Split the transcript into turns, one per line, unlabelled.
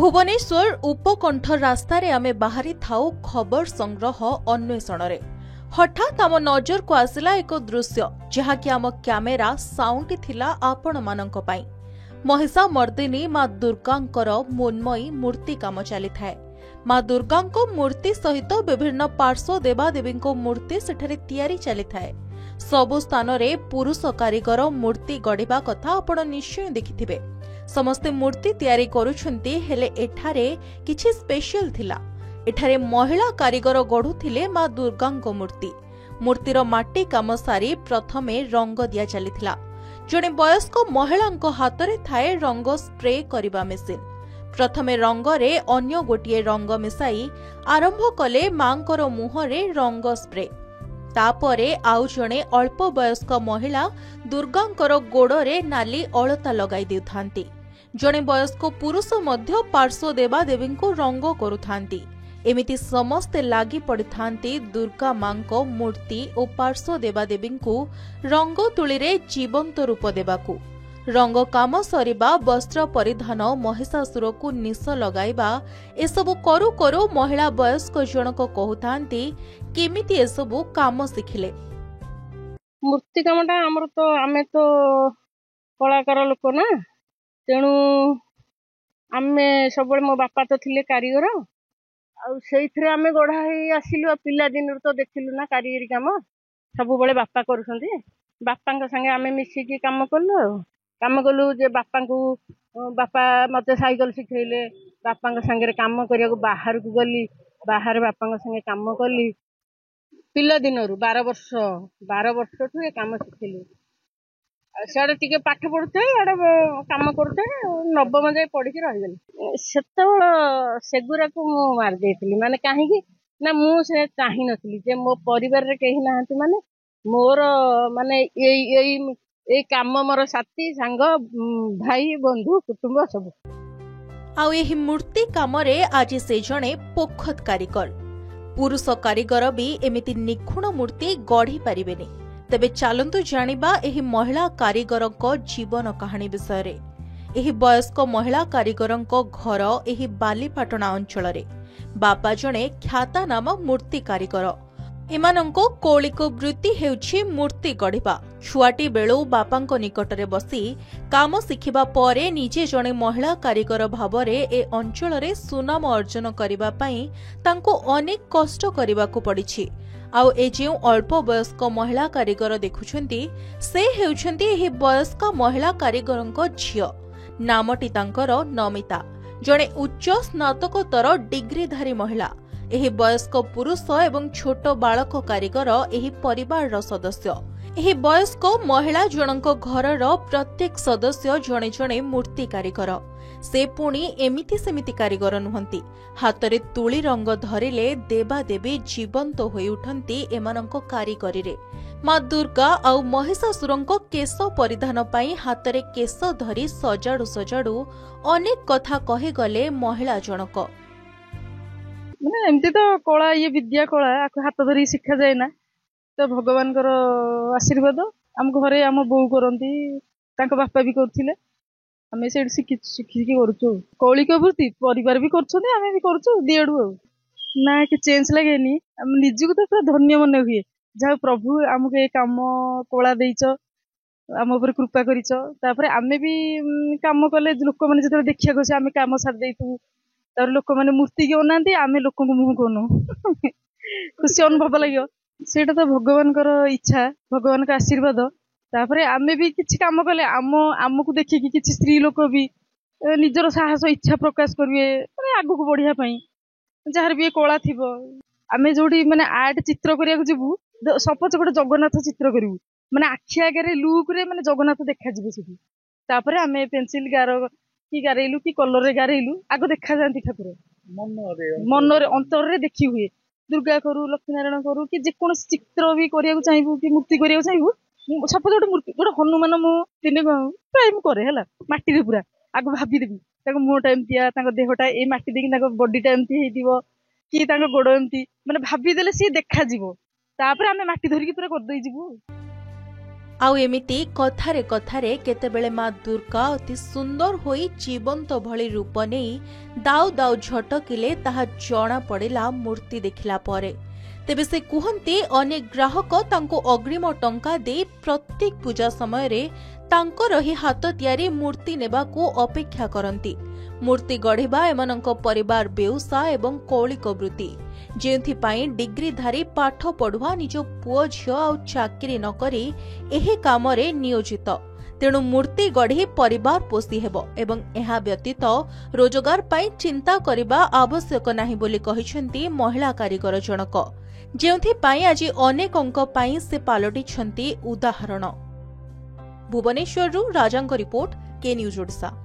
भुवनेश्वर उपकंठ रास्तार आमे बाहरी थाउ खबर संग्रह अन्वेषण रे हठात आम नजर को आसिला एक दृश्य जहाँकि आम कैमेरा साउंड थिला आपण मानक पाई। महिषा मर्दिनी माँ दुर्गांकर मोन्मयी मूर्ति काम चली थाए। माँ दुर्गांको मूर्ति सहित विभिन्न पार्श्व देवादेवी मूर्ति सेठारे तैयारी चली थाए। सबु स्थान रे पुरुष कारीगर मूर्ति गढ़िबा कथा आपण निश्चय देखिथिबे। समस्ते मूर्ति तैयारी करुछंती हेले एठारे किछि स्पेशल थिला। एठारे महिला कारीगर गढ़ुथिले माँ दुर्गांको मूर्तिर माटी काम सारी प्रथमे रंग दिया चलीथिला। जणे वयस्क महिलांको हातरे थाए रंग स्प्रे करिबा मेसिन। प्रथमे रंगरे अन्य गोटिए रंग मिसाई आरंभ कले मांकर मुहरे रंग स्प्रे। तापरे आउ जणे अल्प वयस्क महिला दुर्गांकर गोड़रे नाली अलता लगाई देउथांती। जणे वयस्क पुरुष मध्य पार्श्व देवादेवी रंग करुथांती। एमिति समस्ते लागी पड़िथांती दुर्गा मांको मूर्ति और पार्श्व देवादेवी रंग तुलीरे जीवंत रूप देबाकू। रंग काम सरिबा वस्त्र परिधान महिषासुर को निश लगाइबा एसबु करू करू महिला वयस्क जनक कहूथांती केमिति एसबु काम शिखिले।
मूर्ति कामटा आमर तो आमे तो कलाकार लोक ना, तेणु आमे सब मो बापा तो थिले कारीगर से आम गढ़ा आसिलु। पिला दिन तो देखिलु ना कारीगरी काम सब बड़े बापा करुछंती। बापा संगे आम मिसिकी काम कलु जे बापा को बापा मते साइकिल शिखेले। बापा संगे काम करिया बाहर को गली, बाहर बापा संगे काम कली। पिला दिन 12 वर्ष ठू ये काम शिखिलु। सियाड़े टिके पाठ पढ़ुथे, आड़े काम करुथे। नवम जाए पढ़ी रहीगली। सेगुरा को मु मार देइथिली माने काहेकि ना मु से चाहि नथिली जे मो परिवार रे केही नाहंती माने मोर माने ए काम मोर साथी संग भाई बंधु कुटुंब सब।
आउ एही मूर्ति कामरे आज से जणे पोखत कारीगर। पुरुष कारीगर भी एमिति निखुण मूर्ति गढ़ी पारिबेनी। तेबे चालंतु जानिबा एही महिला कारीगरको जीवन कहानी विषय रे। एही वयस्क महिला कारीगरको घर एही बालीपाटना अंचल रे। बापा जणे ख्यातानाम मूर्ति कारीगर। एमानंको कौलिक वृत्ति हेउछि मूर्ति गढ़िबा। छुआटी बेलू बापांको निकटरे बसी काम शिखिबा परे निजे जणे महिला कारीगर भावरे ए अंचल रे सुनाम अर्जन करिबा पई तांको अनेक कष्ट करिबाकू पड़िछि। आउ ए जेउ अल्प वयस्क महिला कारीगर देखुछंती से हेउछंती एही वयस्क महिला कारीगरंको झियो। नामटी तांकर नमिता, जणे उच्च स्नातकोत्तर डिग्रीधारी महिला। एही वयस्क पुरुष एवं छोट बालक कारीगर एही परिवार सदस्य। एही वयस्क महिला जनक घरर प्रत्येक सदस्य जणे जणे मूर्ति कारीगर। से पुणी एमिति सेमिति कारीगर नुहंती। हातरे तुली रंग धरिले देवादेवी जीवंत होई उठंती एमानंको कारीगरी रे। माँ दुर्गा आउ महिषासुरंको केश परिधान पाई हातरे केश धरी सजाडू सजाडू अनेक कथा कहि गले महिला जनक।
माने एमती तो कला ये विद्या कला आको हाथ धरी शिक्षा जाए ना। तो भगवान आशीर्वाद आम घरे आम बो करती, बापा भी करथिले। आम से शिखिकी करूँ। कौलिक वृत्ति परिवार भी कर दिएडू ना कि चेंज लगे। निजक तो पूरा धन्य मन हुए जहाँ प्रभु आमको ये काम कला देच आम उपर कृपा कर। आमे भी काम कले लोक मैंने जो देखा आम काम छाड़ देथु। लोक मैंने मूर्ति की अना आम लोक मुह को खुशी अनुभव लगे। सेटा तो भगवान इच्छा, भगवान का आशीर्वाद। तापरे आमे भी किछि काम कले आमको देखिकी किछि स्त्री लोक भी निजर साहस इच्छा प्रकाश करिवे माने आगु को बढ़िया पई। जार भी कला थिबो आमे जोडी माने आर्ट चित्र करिया को जिवु। सपोज गोटे जगन्नाथ चित्र करिवु माने आखि आगे लुक रे माने जगन्नाथ देखा जिवु सेठी। तापरे आमे पेंसिल गार की गारेलु कि कलर रे गारेलु आगो देखा जानती ठाकुर मनरे अंतर रे देखि हुए। दुर्गा करू, लक्ष्मी नारायण करू कि जे कोन चित्र भी करिया को चाहिबु कि मूर्ति करिया को चाहिबु। सपोज गोटे मूर्ति गोटे हनुमान मु दिने प्राय करे है माटी रे पूरा आगो भाबीदेवी मुहटा एमतिया देहटा ए माटी देखी बडीटा एमती कि गोड़ एमती माने भाबीदेले सी देखा जीवो। तापर आमे माटी धरिकी पूरा कर देई जीवु।
आउ एमिति कथारे कथारे केतेबेले मां दुर्गा अति सुंदर होई जीवंत भली रूप नहीं दाउ दाउ झटकिले ताहा जणा पड़िला मूर्ति देखिला परे। तेबे से कुहंती अनेक ग्राहक तांको अग्रिम टंका दे प्रत्येक पूजा समय रे तांकर ही हाथ तियारी मूर्ति नेबाकू अपेक्षा करंती। मूर्ति गढ़िबा एमनंक परिवार बेउसा एवं कौलिक वृत्ति जेउथिपाई डिग्रीधारी पाठ पढ़ुआ निज पुओ झियो आ चाकरी न करी एही कामरे नियोजित। तेणु मूर्ति गढ़ी परिवार पोषी हेबो एवं एहा व्यतीत रोजगार पाई चिंता करिबा आवश्यक नाही बोली कहिसेंती महिला कारीगर जनक, जेउथिपाई आज अनेकंक पाई से पालटिछंती उदाहरण। भुवनेश्वररू राजांक रिपोर्ट, के न्यूज ओडिशा।